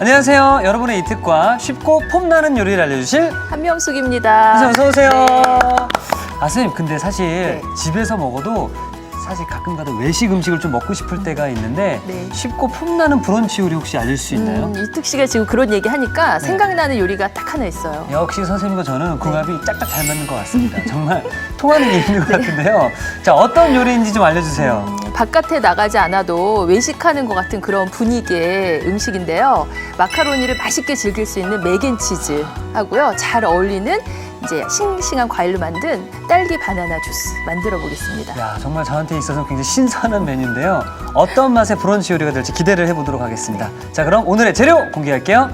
안녕하세요. 여러분의 이특과 쉽고 폼나는 요리를 알려주실 한명숙입니다. 어서 오세요. 선생님, 근데 사실 네. 집에서 먹어도 사실 가끔 가다 외식 음식을 좀 먹고 싶을 때가 있는데 네. 쉽고 폼나는 브런치 요리 혹시 알릴 수 있나요? 이특 씨가 지금 그런 얘기 하니까 생각나는 요리가 딱 하나 있어요. 역시 선생님과 저는 궁합이 짝짝 잘 맞는 것 같습니다. 정말 통하는 게 있는 것 같은데요. 자, 어떤 요리인지 좀 알려주세요. 바깥에 나가지 않아도 외식하는 것 같은 그런 분위기의 음식인데요. 마카로니를 맛있게 즐길 수 있는 맥앤치즈 하고요. 잘 어울리는 이제 싱싱한 과일로 만든 딸기 바나나 주스 만들어 보겠습니다. 야, 정말 저한테 있어서 굉장히 신선한 메뉴인데요. 어떤 맛의 브런치 요리가 될지 기대를 해보도록 하겠습니다. 자, 그럼 오늘의 재료 공개할게요.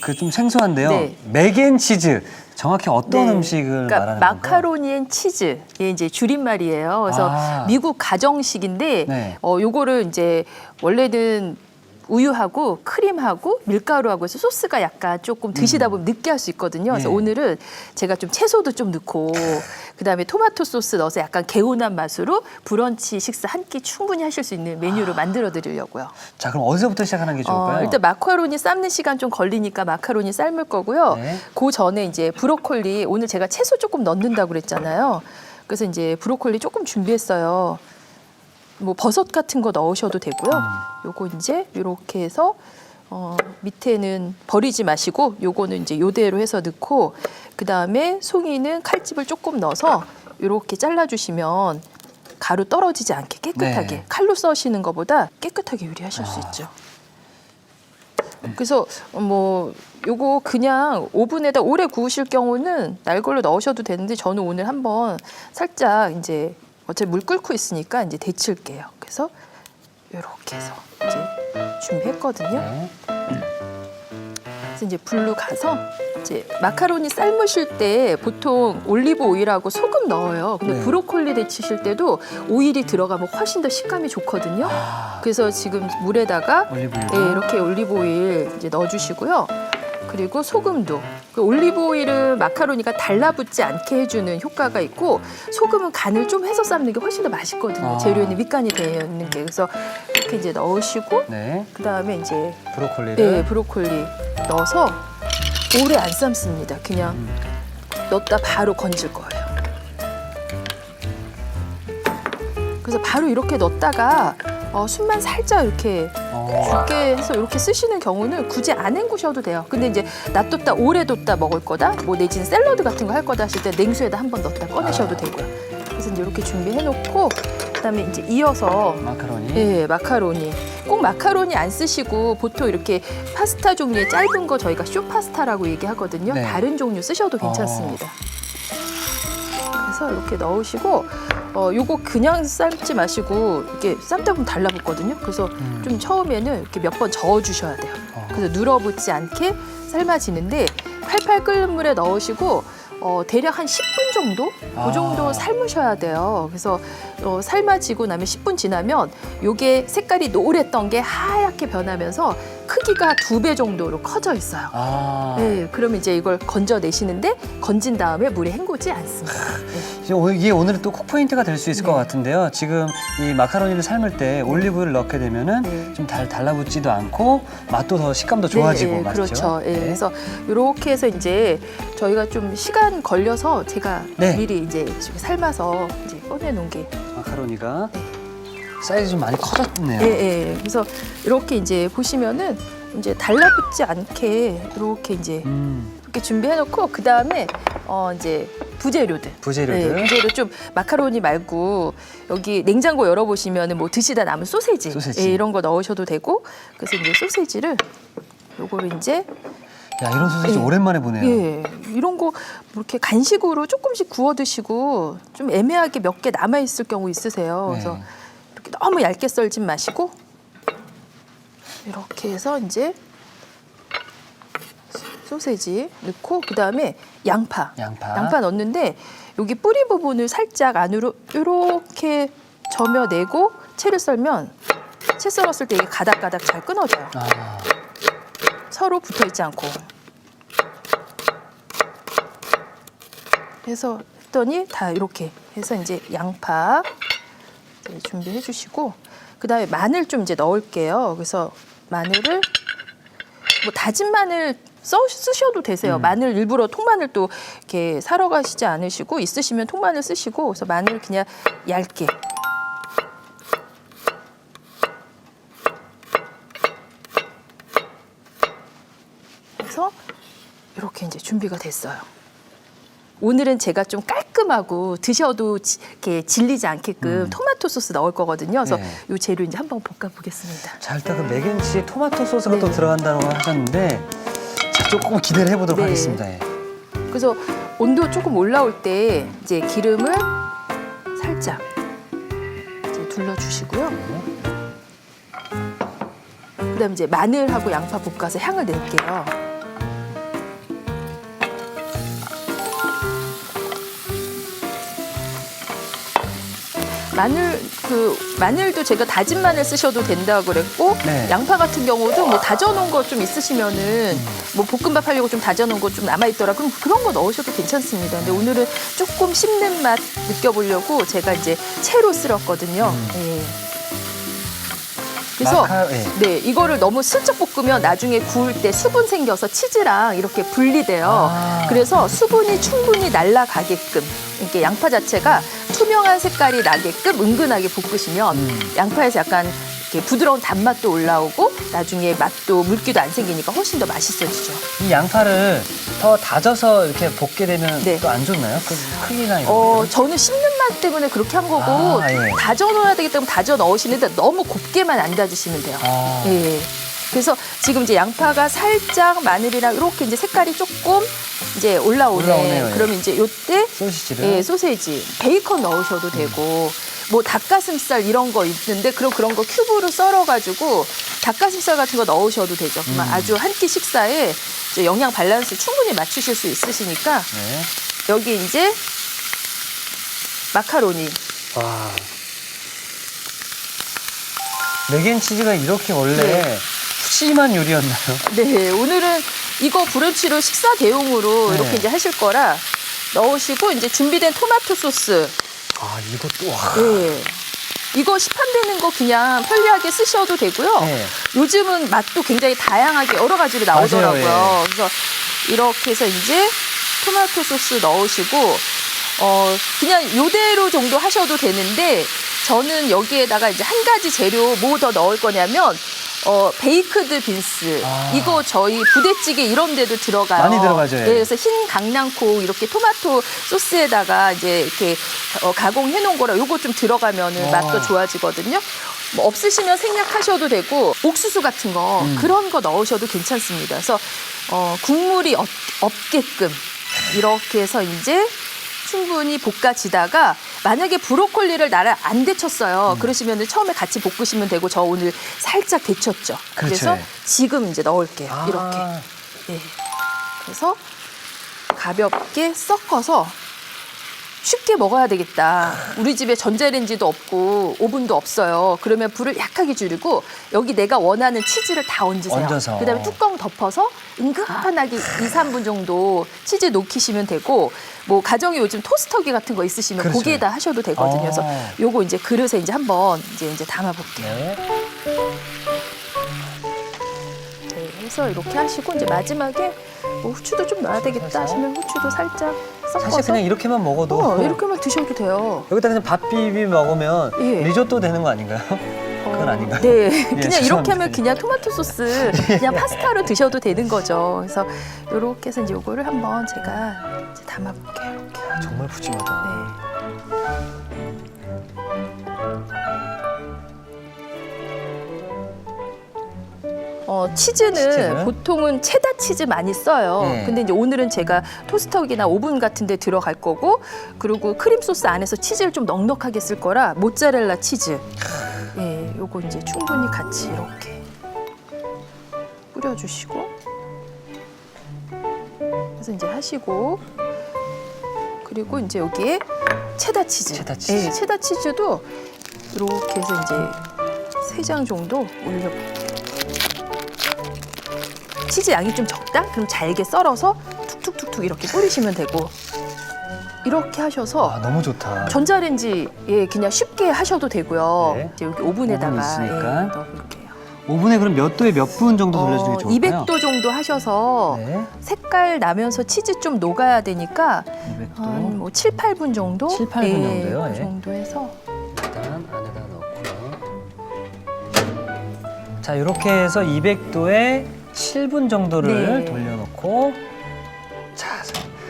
그 좀 생소한데요. 네. 맥앤치즈 정확히 어떤 음식을 그러니까 말하는 건가요? 마카로니 앤 치즈 이게 이제 줄임말이에요. 그래서 미국 가정식인데 네. 요거를 이제 원래는 우유하고 크림하고 밀가루하고 해서 소스가 약간 조금 드시다 보면 느끼할 수 있거든요. 그래서 예. 오늘은 제가 좀 채소도 좀 넣고 그다음에 토마토 소스 넣어서 약간 개운한 맛으로 브런치 식사 한 끼 충분히 하실 수 있는 메뉴로 만들어 드리려고요. 자, 그럼 어디서부터 시작하는 게 좋을까요? 일단 마카로니 삶는 시간 좀 걸리니까 마카로니 삶을 거고요. 네. 그 전에 이제 브로콜리 오늘 제가 채소 조금 넣는다고 그랬잖아요. 그래서 이제 브로콜리 조금 준비했어요. 뭐 버섯 같은 거 넣으셔도 되고요. 요거 이제 이렇게 해서 밑에는 버리지 마시고 요거는 이제 요대로 해서 넣고 그다음에 송이는 칼집을 조금 넣어서 이렇게 잘라주시면 가루 떨어지지 않게 깨끗하게 네. 칼로 써시는 것보다 깨끗하게 요리하실 수 있죠. 그래서 뭐 요거 그냥 오븐에다 오래 구우실 경우는 날 걸로 넣으셔도 되는데 저는 오늘 한번 살짝 이제 어차피 물 끓고 있으니까 이제 데칠게요. 그래서 이렇게 해서 이제 준비했거든요. 네. 그래서 이제 불로 가서 이제 마카로니 삶으실 때 보통 올리브 오일하고 소금 넣어요. 근데 네. 브로콜리 데치실 때도 오일이 들어가면 훨씬 더 식감이 좋거든요. 그래서 지금 물에다가 올리브유. 네, 이렇게 올리브 오일 이제 넣어주시고요. 그리고 소금도. 그 올리브 오일은 마카로니가 달라붙지 않게 해주는 효과가 있고 소금은 간을 좀 해서 삶는 게 훨씬 더 맛있거든요. 재료에는 밑간이 되어 있는 게. 그래서 이렇게 이제 넣으시고 네. 그다음에 이제 브로콜리를. 네, 브로콜리 넣어서 오래 안 삶습니다. 그냥 넣었다 바로 건질 거예요. 그래서 바로 이렇게 넣었다가 숨만 살짝 이렇게 굵게 해서 이렇게 쓰시는 경우는 굳이 안 헹구셔도 돼요. 근데 이제 놔뒀다 오래 뒀다 먹을 거다, 뭐 내지는 샐러드 같은 거 할 거다 하실 때 냉수에다 한 번 넣었다 꺼내셔도 되고요. 그래서 이제 이렇게 준비해놓고 그다음에 이제 이어서 마카로니. 네, 마카로니. 꼭 마카로니 안 쓰시고 보통 이렇게 파스타 종류의 짧은 거 저희가 쇼파스타라고 얘기하거든요. 네. 다른 종류 쓰셔도 괜찮습니다. 그래서 이렇게 넣으시고 요거 그냥 삶지 마시고 이렇게 삶다 보면 달라붙거든요. 그래서 좀 처음에는 이렇게 몇 번 저어주셔야 돼요. 그래서 눌어붙지 않게 삶아지는데 팔팔 끓는 물에 넣으시고 대략 한 10분 정도? 그 정도 삶으셔야 돼요. 그래서 삶아지고 나면 10분 지나면 요게 색깔이 노랬던 게 하얗게 변하면서 크기가 2배 정도로 커져 있어요. 네, 그러면 이제 이걸 건져내시는데 건진 다음에 물에 헹구지 않습니다. 네. 이게 오늘은 또 콕포인트가 될 수 있을 네. 것 같은데요. 지금 이 마카로니를 삶을 때 올리브유를 넣게 되면은 네. 좀 달라붙지도 않고 맛도 더 식감도 좋아지고 네, 맞죠? 그렇죠. 예, 네. 그래서 이렇게 해서 이제 저희가 좀 시간 걸려서 제가 네. 미리 이제 삶아서 이제 꺼내 놓은 게. 마카로니가 사이즈 좀 많이 커졌네요. 예, 예. 그래서 이렇게 이제 보시면은 이제 달라붙지 않게 이렇게 이제 이렇게 준비해놓고 그 다음에 이제 부재료들. 부재료들. 네, 부재료 좀 마카로니 말고 여기 냉장고 열어보시면은 뭐 드시다 남은 소세지, 소세지. 예, 이런 거 넣으셔도 되고 그래서 이제 소세지를 요거를 이제 야, 이런 소세지 예. 오랜만에 보네요. 예, 이런 거 이렇게 간식으로 조금씩 구워 드시고 좀 애매하게 몇 개 남아 있을 경우 있으세요. 그래서 네. 이렇게 너무 얇게 썰진 마시고 이렇게 해서 이제 소세지 넣고 그 다음에 양파 넣는데 여기 뿌리 부분을 살짝 안으로 이렇게 저며내고 채를 썰면 채 썰었을 때 이게 가닥가닥 잘 끊어져요. 아, 서로 붙어 있지 않고. 그래서 했더니 다 이렇게 해서 이제 양파 이제 준비해 주시고 그다음에 마늘 좀 이제 넣을게요. 그래서 마늘을 뭐 다진 마늘 쓰셔도 되세요. 마늘 일부러 통마늘 또 이렇게 사러 가시지 않으시고 있으시면 통마늘 쓰시고 그래서 마늘 그냥 얇게 해서 이렇게 이제 준비가 됐어요. 오늘은 제가 좀 깔끔하고 드셔도 이렇게 질리지 않게끔 토마토 소스 넣을 거거든요. 그래서 네. 이 재료 이제 한번 볶아 보겠습니다. 자, 일단 그 맥앤치에 토마토 소스가 네. 또 들어간다고 하셨는데 자, 조금 기대를 해보도록 네. 하겠습니다. 예. 그래서 온도 조금 올라올 때 이제 기름을 살짝 이제 둘러주시고요. 그다음 이제 마늘하고 양파 볶아서 향을 낼게요. 마늘도 제가 다진 마늘 쓰셔도 된다고 그랬고 네. 양파 같은 경우도 뭐 다져놓은 거 좀 있으시면은 뭐 볶음밥 하려고 좀 다져놓은 거 좀 남아있더라 그럼 그런 거 넣으셔도 괜찮습니다. 근데 오늘은 조금 씹는 맛 느껴보려고 제가 이제 채로 쓸었거든요. 예. 그래서 네 이거를 너무 슬쩍 볶으면 나중에 구울 때 수분 생겨서 치즈랑 이렇게 분리돼요. 그래서 수분이 충분히 날아가게끔 이렇게 양파 자체가 투명한 색깔이 나게끔 은근하게 볶으시면 양파에서 약간 이렇게 부드러운 단맛도 올라오고 나중에 맛도 물기도 안 생기니까 훨씬 더 맛있어지죠. 이 양파를 더 다져서 이렇게 볶게 되면 네. 또 안 좋나요? 그 크기나 이런 거. 저는 씹는 맛 때문에 그렇게 한 거고 예. 다져 넣어야 되기 때문에 다져 넣으시는데 너무 곱게만 안 다지시면 돼요. 예. 그래서 지금 이제 양파가 살짝 마늘이랑 이렇게 이제 색깔이 조금 이제 올라오네요. 예. 그러면 이제 요때 소시지를. 예, 소세지, 베이컨 넣으셔도 되고 뭐 닭가슴살 이런 거 있는데 그런 거 큐브로 썰어가지고 닭가슴살 같은 거 넣으셔도 되죠. 그러면 아주 한 끼 식사에 이제 영양 밸런스 충분히 맞추실 수 있으시니까 네. 여기 이제 마카로니. 와. 맥앤치즈가 이렇게 원래 네. 푸짐한 요리였나요? 네, 오늘은 이거 브런치로 식사 대용으로 네. 이렇게 이제 하실 거라 넣으시고 이제 준비된 토마토 소스. 아, 이것도 와. 네. 이거 시판되는 거 그냥 편리하게 쓰셔도 되고요. 네. 요즘은 맛도 굉장히 다양하게 여러 가지로 나오더라고요. 맞아요, 예. 그래서 이렇게 해서 이제 토마토 소스 넣으시고 그냥 요대로 정도 하셔도 되는데 저는 여기에다가 이제 한 가지 재료 뭐 더 넣을 거냐면 베이크드 빈스. 이거 저희 부대찌개 이런 데도 들어가요. 많이 들어가죠. 예. 네, 그래서 흰 강낭콩 이렇게 토마토 소스에다가 이제 이렇게 가공해 놓은 거라 요거 좀 들어가면은 맛도 좋아지거든요. 뭐 없으시면 생략하셔도 되고 옥수수 같은 거 그런 거 넣으셔도 괜찮습니다. 그래서 국물이 없게끔 이렇게 해서 이제 충분히 볶아지다가 만약에 브로콜리를 나를 안 데쳤어요. 그러시면 처음에 같이 볶으시면 되고 저 오늘 살짝 데쳤죠. 그렇죠. 그래서 지금 이제 넣을게요. 이렇게. 네. 그래서 가볍게 섞어서 쉽게 먹어야 되겠다. 우리 집에 전자레인지도 없고 오븐도 없어요. 그러면 불을 약하게 줄이고 여기 내가 원하는 치즈를 다 얹으세요. 얹어서. 그다음에 뚜껑 덮어서 은근하게 2, 3분 정도 치즈 녹이시면 되고 뭐 가정에 요즘 토스터기 같은 거 있으시면 그렇죠. 거기에다 하셔도 되거든요. 그래서 요거 이제 그릇에 이제 한번 이제 담아 볼게요. 네. 네, 해서 이렇게 하시고 이제 마지막에 뭐 후추도 좀 넣어야 되겠다 하시면 후추도 살짝 섞어서 사실 그냥 이렇게만 먹어도 이렇게만 드셔도 돼요. 여기다 그냥 밥 비비 먹으면 예. 리조또 되는 거 아닌가요? 그건 아닌가요? 네, 예, 그냥 죄송합니다. 이렇게 하면 그냥 토마토 소스 그냥 파스타로 드셔도 되는 거죠. 그래서 이렇게 해서 이제 요거를 한번 제가 이제 담아볼게요. 이렇게. 정말 푸짐하다. 네. 치즈는 보통은 체다 치즈 많이 써요. 네. 근데 이제 오늘은 제가 토스터기나 오븐 같은 데 들어갈 거고 그리고 크림 소스 안에서 치즈를 좀 넉넉하게 쓸 거라 모짜렐라 치즈. 예, 요거 이제 충분히 같이 이렇게 뿌려주시고 그래서 이제 하시고 그리고 이제 여기에 체다 치즈. 체다 치즈. 예, 체다 치즈도 이렇게 해서 이제 3장 정도 올려볼게요. 치즈 양이 좀 적다? 그럼 잘게 썰어서 툭툭툭툭 이렇게 뿌리시면 되고 이렇게 하셔서 아, 너무 좋다. 전자레인지에 그냥 쉽게 하셔도 되고요. 네. 이제 여기 오븐에다가 오븐이 있으니까. 넣어볼게요. 오븐에 그럼 몇 도에 몇 분 정도 돌려주는 게 좋을까요? 200도 정도 하셔서 네. 색깔 나면서 치즈 좀 녹아야 되니까 200도. 한 뭐 7, 8분 정도? 7, 8분 정도요? 그 예. 정도 해서 일단 안에다 넣고요. 자, 이렇게 해서 200도에 7분 정도를 네. 돌려놓고 자,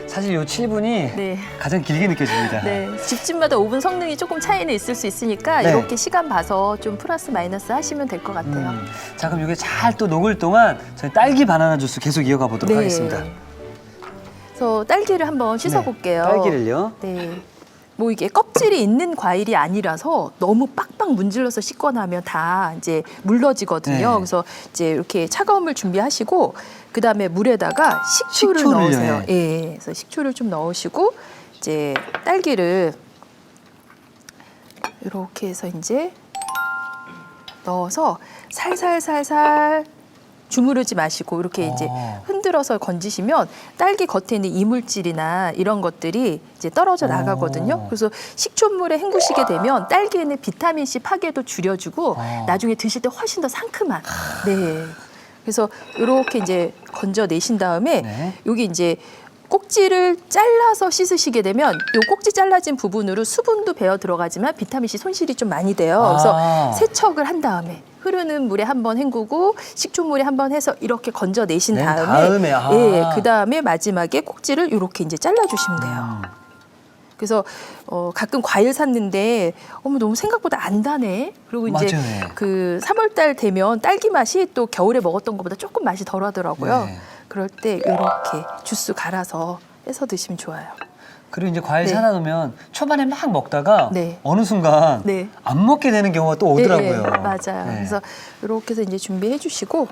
사실 이 7분이 네. 가장 길게 느껴집니다. 네, 집집마다 오븐 성능이 조금 차이는 있을 수 있으니까 네. 이렇게 시간 봐서 좀 플러스 마이너스 하시면 될 것 같아요. 자, 그럼 이게 잘 또 녹을 동안 저희 딸기 바나나 주스 계속 이어가 보도록 하겠습니다. 그래서 딸기를 한번 씻어볼게요. 네, 딸기를요? 네. 뭐 이게 껍질이 있는 과일이 아니라서 너무 빡빡 문질러서 씻거나 하면 다 이제 물러지거든요. 네. 그래서 이제 이렇게 차가운 물 준비하시고 그다음에 물에다가 식초를 식초를요, 넣으세요. 예. 예. 그래서 식초를 좀 넣으시고 이제 딸기를 이렇게 해서 이제 넣어서 살살살살 주무르지 마시고 이렇게 이제 흔들어서 건지시면 딸기 겉에 있는 이물질이나 이런 것들이 이제 떨어져 나가거든요. 그래서 식초물에 헹구시게 되면 딸기에는 비타민 C 파괴도 줄여주고 나중에 드실 때 훨씬 더 상큼한. 네. 그래서 이렇게 이제 건져내신 다음에 네. 여기 이제 꼭지를 잘라서 씻으시게 되면 이 꼭지 잘라진 부분으로 수분도 배어 들어가지만 비타민 C 손실이 좀 많이 돼요. 그래서 세척을 한 다음에 흐르는 물에 한번 헹구고 식초물에 한번 해서 이렇게 건져내신 낸 다음에, 다음에, 예, 그 다음에 마지막에 꼭지를 이렇게 이제 잘라주시면 돼요. 그래서 가끔 과일 샀는데 어머 너무 생각보다 안 다네. 그리고 이제 맞아요. 그 3월달 되면 딸기 맛이 또 겨울에 먹었던 것보다 조금 맛이 덜하더라고요. 네. 그럴 때 이렇게 주스 갈아서 해서 드시면 좋아요. 그리고 이제 과일 네. 사다 놓으면 초반에 막 먹다가 네. 어느 순간 네. 안 먹게 되는 경우가 또 오더라고요. 네, 맞아요. 네. 그래서 이렇게 해서 이제 준비해 주시고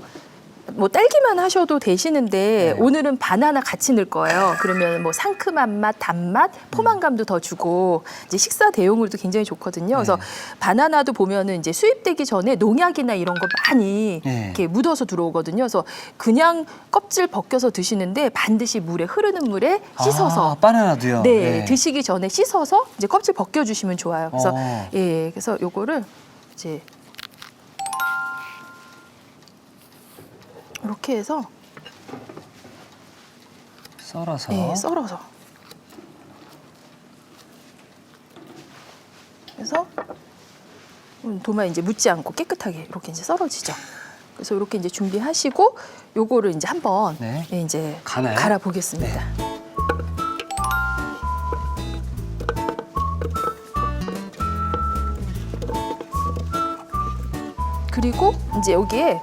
뭐 딸기만 하셔도 되시는데 네. 오늘은 바나나 같이 넣을 거예요. 그러면 뭐 상큼한 맛, 단맛, 포만감도 더 주고 이제 식사 대용으로도 굉장히 좋거든요. 그래서 네. 바나나도 보면은 이제 수입되기 전에 농약이나 이런 거 많이 네. 이렇게 묻어서 들어오거든요. 그래서 그냥 껍질 벗겨서 드시는데 반드시 물에 흐르는 물에 씻어서 아, 바나나도요? 네, 드시기 전에 씻어서 이제 껍질 벗겨 주시면 좋아요. 그래서 어. 예, 그래서 요거를 이제 이렇게 해서 썰어서. 네, 썰어서 그래서 도마에 이제 묻지 않고 깨끗하게 이렇게 이제 썰어지죠. 그래서 이렇게 이제 준비하시고 요거를 이제 한번 네. 네, 이제 가나요? 갈아 보겠습니다. 그리고 이제 여기에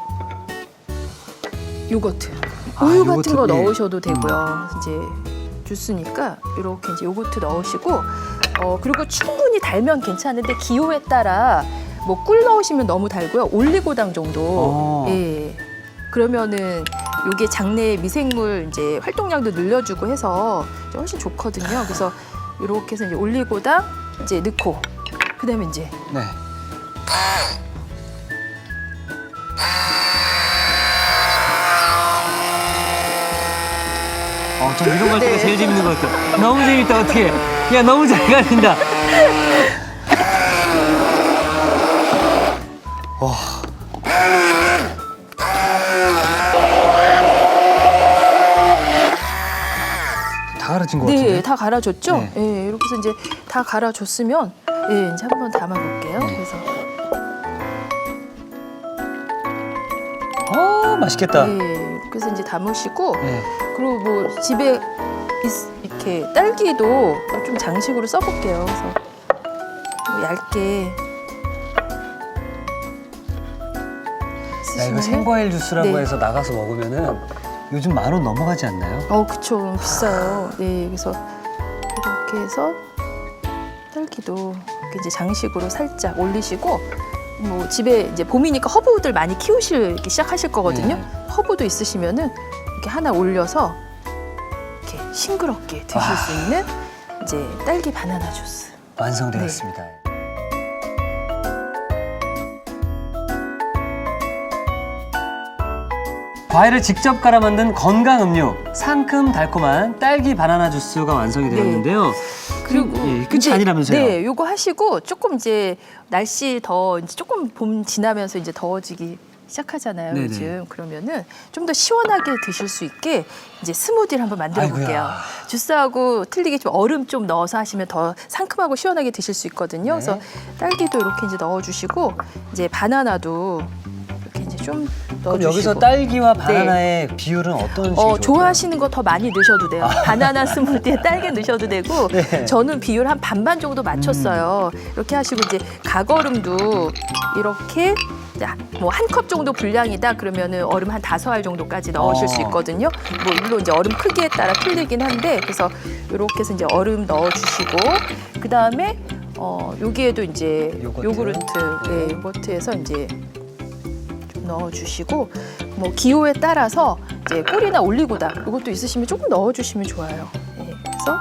요거트, 우유 요거트, 같은 거 예. 넣으셔도 되고요. 이제 주스니까 이렇게 이제 요거트 넣으시고 그리고 충분히 달면 괜찮은데 기호에 따라 뭐 꿀 넣으시면 너무 달고요. 올리고당 정도. 예. 그러면은 요게 장내 미생물 이제 활동량도 늘려주고 해서 훨씬 좋거든요. 그래서 이렇게 해서 이제 올리고당 이제 넣고 그다음에 이제 네. 좀 이런 걸 때가 네. 제일 재밌는 것 같아요. 너무 재밌다, 어떻게. 야, 너무 잘 가린다. 와. 다 가라진 것 같은데? 네, 다 갈아줬죠? 네. 네. 이렇게 해서 이제 다 갈아줬으면 예, 이제 한번 담아볼게요. 그래서 맛있겠다. 네, 그래서 이제 담으시고 네. 그리고 뭐 집에 이렇게 딸기도 좀 장식으로 써볼게요. 그래서 뭐 얇게 야, 이거 쓰시면은- 생과일 주스라고 네. 해서 나가서 먹으면은 요즘 10,000원 넘어가지 않나요? 그쵸. 비싸요. 네, 그래서 이렇게 해서 딸기도 이렇게 이제 장식으로 살짝 올리시고, 뭐 집에 이제 봄이니까 허브들 많이 키우시기 시작하실 거거든요. 네. 허브도 있으시면은 이렇게 하나 올려서 이렇게 싱그럽게 드실 수 있는 이제 딸기 바나나 주스. 완성되었습니다. 네. 과일을 직접 갈아 만든 건강 음료, 상큼 달콤한 딸기 바나나 주스가 완성이 되었는데요. 그리고 예, 끝이 이제, 아니라면서요? 네, 요거 하시고 조금 이제 날씨 더 이제 조금 봄 지나면서 이제 더워지기 시작하잖아요. 네네. 요즘 그러면은 좀 더 시원하게 드실 수 있게 이제 스무디를 한번 만들어 볼게요. 아이고야. 주스하고 틀리게 좀 얼음 좀 넣어서 하시면 더 상큼하고 시원하게 드실 수 있거든요. 네. 그래서 딸기도 이렇게 이제 넣어주시고 이제 바나나도 이렇게 이제 좀 그럼 넣어주시고. 여기서 딸기와 바나나의 비율은 어떤 식이 좋을까요? 좋아하시는 거 더 많이 넣으셔도 돼요. 바나나 스무디에 딸기 넣으셔도 되고, 네. 저는 비율 한 반반 정도 맞췄어요. 이렇게 하시고 이제 가거름도 이렇게 뭐 한 컵 정도 분량이다 그러면은 얼음 한 5알 정도까지 넣으실 수 있거든요. 뭐 물론 이제 얼음 크기에 따라 틀리긴 한데, 그래서 이렇게 해서 이제 얼음 넣어주시고, 그 다음에 여기에도 이제 요구르트에서 이제 좀 넣어주시고, 뭐 기호에 따라서 이제 꿀이나 올리고당 이것도 있으시면 조금 넣어주시면 좋아요. 네, 그래서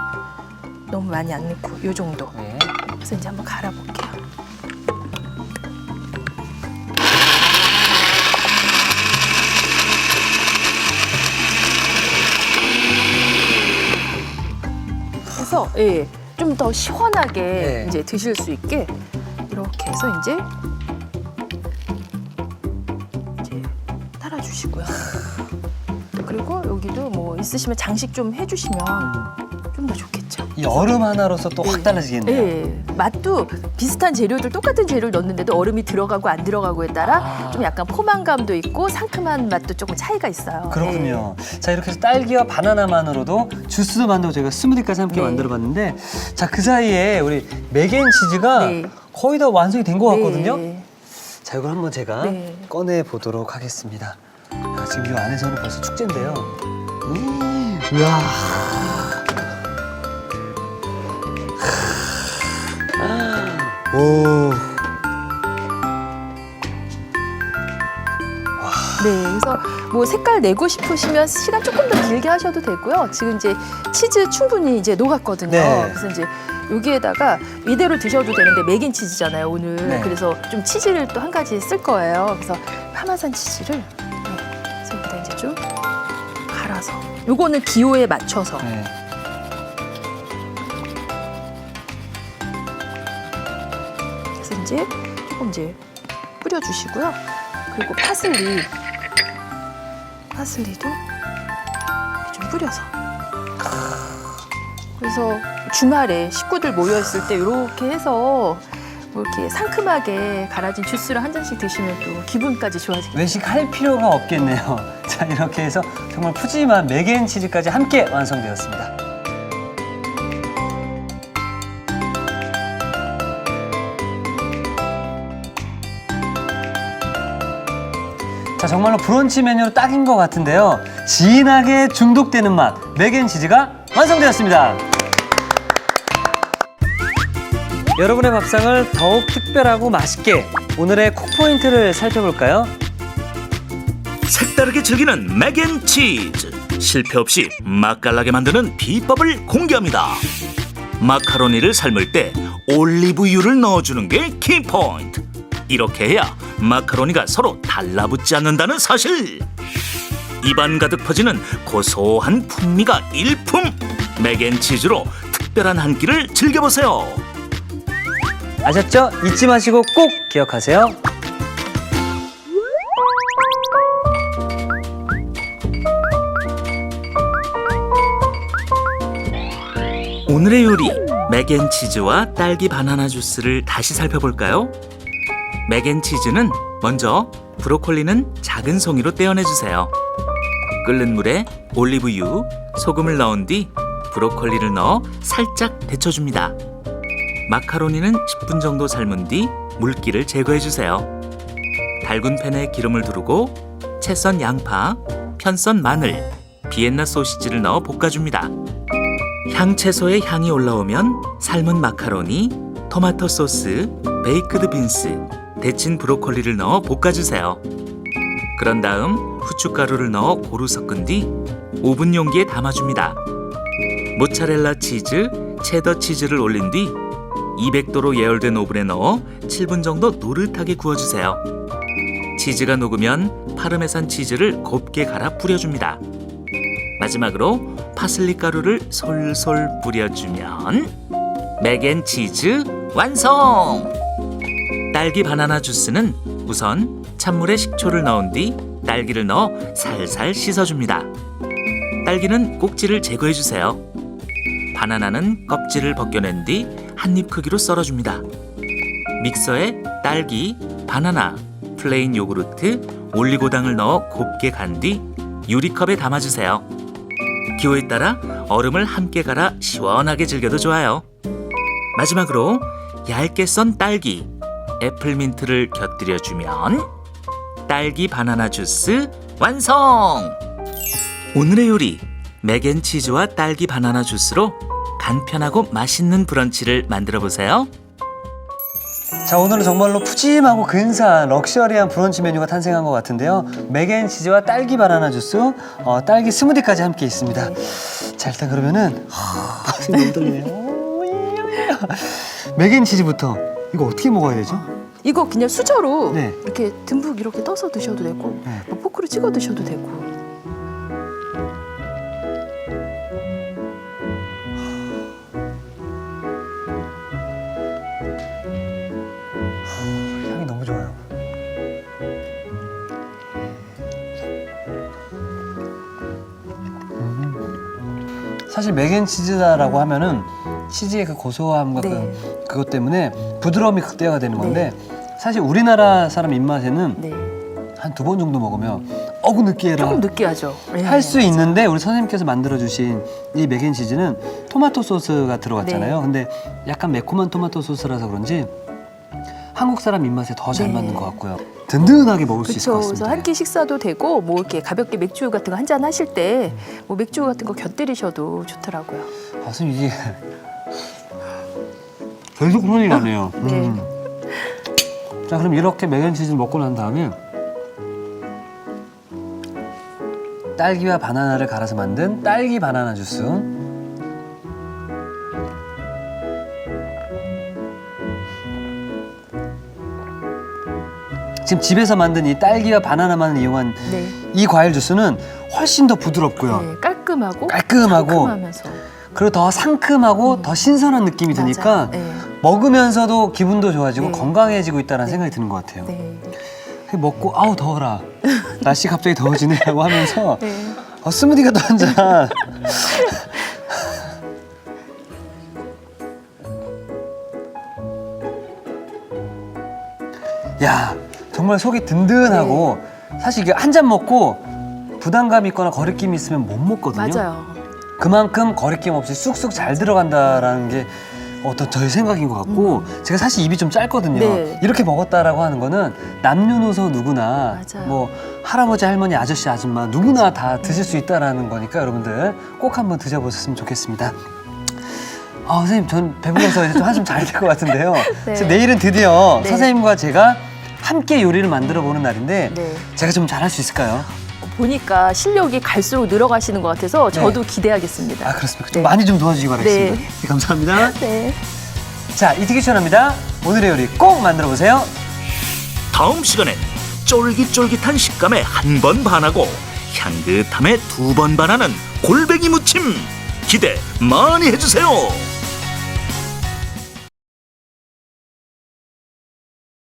너무 많이 안 넣고 요 정도. 네. 그래서 이제 한번 갈아볼게요. 그래서 좀 더 시원하게 네. 이제 드실 수 있게 이렇게 해서 이제 따라주시고요. 그리고 여기도 뭐 있으시면 장식 좀 해주시면 좀 더 좋겠죠. 이 얼음 하나로서 또 확 네. 달라지겠네요. 네, 맛도 비슷한 재료들 똑같은 재료를 넣는데도 얼음이 들어가고 안 들어가고에 따라 좀 약간 포만감도 있고 상큼한 맛도 조금 차이가 있어요. 그렇군요. 자, 이렇게 해서 딸기와 바나나만으로도 주스도 만들고 저희가 스무디까지 함께 네. 만들어봤는데, 자, 그 사이에 우리 맥앤치즈가 네. 거의 다 완성이 된 것 같거든요. 네. 자, 이걸 한번 제가 네. 꺼내 보도록 하겠습니다. 아, 지금 이 안에서는 벌써 축제인데요. 우와. 오. 네, 그래서 뭐 색깔 내고 싶으시면 시간 조금 더 길게 하셔도 되고요. 지금 이제 치즈 충분히 이제 녹았거든요. 네. 그래서 이제 여기에다가 이대로 드셔도 되는데 맥앤치즈잖아요, 오늘. 네. 그래서 좀 치즈를 또 한 가지 쓸 거예요. 그래서 파마산 치즈를 그래서 여기다 이제 좀 갈아서. 요거는 기호에 맞춰서. 네. 그래서 이제 조금 이제 뿌려주시고요. 그리고 파슬리도 좀 뿌려서. 그래서 주말에 식구들 모여 있을 때 이렇게 해서 뭐 이렇게 상큼하게 갈아진 주스를 한 잔씩 드시면 또 기분까지 좋아지겠죠. 외식할 필요가 없겠네요. 자, 이렇게 해서 정말 푸짐한 맥앤치즈까지 함께 완성되었습니다. 자, 정말로 브런치 메뉴로 딱인 것 같은데요. 진하게 중독되는 맛, 맥앤치즈가 완성되었습니다. 여러분의 밥상을 더욱 특별하고 맛있게 오늘의 콕포인트를 살펴볼까요? 색다르게 즐기는 맥앤치즈. 실패 없이 맛깔나게 만드는 비법을 공개합니다. 마카로니를 삶을 때 올리브유를 넣어주는 게 키포인트. 이렇게 해야 마카로니가 서로 달라붙지 않는다는 사실. 입안 가득 퍼지는 고소한 풍미가 일품. 맥앤치즈로 특별한 한 끼를 즐겨보세요. 아셨죠? 잊지 마시고 꼭 기억하세요. 오늘의 요리, 맥앤치즈와 딸기 바나나 주스를 다시 살펴볼까요? 맥앤치즈는 먼저 브로콜리는 작은 송이로 떼어내주세요. 끓는 물에 올리브유, 소금을 넣은 뒤 브로콜리를 넣어 살짝 데쳐줍니다. 마카로니는 10분 정도 삶은 뒤 물기를 제거해주세요. 달군 팬에 기름을 두르고 채 썬 양파, 편 썬 마늘, 비엔나 소시지를 넣어 볶아줍니다. 향채소의 향이 올라오면 삶은 마카로니, 토마토 소스, 베이크드 빈스, 데친 브로콜리를 넣어 볶아주세요. 그런 다음 후춧가루를 넣어 고루 섞은 뒤 오븐 용기에 담아줍니다. 모짜렐라 치즈, 체더 치즈를 올린 뒤 200도로 예열된 오븐에 넣어 7분 정도 노릇하게 구워주세요. 치즈가 녹으면 파르메산 치즈를 곱게 갈아 뿌려줍니다. 마지막으로 파슬리 가루를 솔솔 뿌려주면 맥앤치즈 완성! 딸기 바나나 주스는 우선 찬물에 식초를 넣은 뒤 딸기를 넣어 살살 씻어줍니다. 딸기는 꼭지를 제거해주세요. 바나나는 껍질을 벗겨낸 뒤 한 입 크기로 썰어줍니다. 믹서에 딸기, 바나나, 플레인 요구르트, 올리고당을 넣어 곱게 간 뒤 유리컵에 담아주세요. 기호에 따라 얼음을 함께 갈아 시원하게 즐겨도 좋아요. 마지막으로 얇게 썬 딸기, 애플민트를 곁들여주면 딸기 바나나 주스 완성! 오늘의 요리, 맥앤치즈와 딸기 바나나 주스로 간편하고 맛있는 브런치를 만들어보세요. 자, 오늘은 정말로 푸짐하고 근사한 럭셔리한 브런치 메뉴가 탄생한 것 같은데요. 맥앤치즈와 딸기 바나나 주스, 딸기 스무디까지 함께 있습니다. 자, 일단 그러면은 너무 떨리네요. 맥앤치즈부터 이거 어떻게 먹어야 되죠? 이거 그냥 수저로 네. 이렇게 듬뿍 이렇게 떠서 드셔도 되고 네. 뭐 포크로 찍어 드셔도 되고. 향이 너무 좋아요. 사실 맥앤치즈라고 하면은 치즈의 그 고소함과 네. 그것 때문에 부드러움이 극대화가 되는 건데 사실 우리나라 사람 입맛에는 네. 한 2번 정도 먹으면 어구 느끼해라 조금 느끼하죠. 네. 할 수 있는데 우리 선생님께서 만들어주신 이 맥앤치즈는 토마토 소스가 들어갔잖아요. 네. 근데 약간 매콤한 토마토 소스라서 그런지 한국 사람 입맛에 더 잘 네. 맞는 것 같고요. 든든하게 먹을 수 있을 것 그렇죠. 같습니다. 그래서 한 끼 식사도 되고 뭐 이렇게 가볍게 맥주 같은 거 한잔 하실 때 뭐 맥주 같은 거 곁들이셔도 좋더라고요. 아, 선생님 이게 계속 손이 가네요. 네. 자, 그럼 이렇게 맥앤치즈를 먹고 난 다음에 딸기와 바나나를 갈아서 만든 딸기 바나나 주스. 지금 집에서 만든 이 딸기와 바나나만 이용한 네. 이 과일 주스는 훨씬 더 부드럽고요. 네. 깔끔하고 깔끔하고 상큼하면서 그리고 더 상큼하고 더 신선한 느낌이 드니까 맞아요. 네. 먹으면서도 기분도 좋아지고 네. 건강해지고 있다는 생각이 드는 것 같아요. 네. 먹고 아우 더워라. 날씨 갑자기 더워지네라고 하면서 네. 스무디가 또 한 잔. 야, 정말 속이 든든하고 사실 이게 한 잔 먹고 부담감 있거나 거리낌 있으면 못 먹거든요. 맞아요. 그만큼 거리낌 없이 쑥쑥 잘 들어간다라는 게 어떤 저의 생각인 것 같고 제가 사실 입이 좀 짧거든요. 네. 이렇게 먹었다라고 하는 거는 남녀노소 누구나 맞아요. 뭐 할아버지 할머니 아저씨 아줌마 누구나 다 드실 수 있다라는 거니까 여러분들 꼭 한번 드셔보셨으면 좋겠습니다. 아, 선생님 전 배불러서 이제 좀 한숨 자야 될 것 같은데요. 네. 그래서 내일은 드디어 네. 선생님과 제가 함께 요리를 만들어 보는 날인데 네. 제가 좀 잘할 수 있을까요? 보니까 실력이 갈수록 늘어가시는 것 같아서 저도 기대하겠습니다. 아, 그렇습니까? 좀 많이 좀 도와주시기 바라겠습니다. 네. 네, 감사합니다. 네. 자, 이티기 추천합니다. 오늘의 요리 꼭 만들어 보세요. 다음 시간엔 쫄깃쫄깃한 식감에 한 번 반하고 향긋함에 두 번 반하는 골뱅이 무침 기대 많이 해주세요.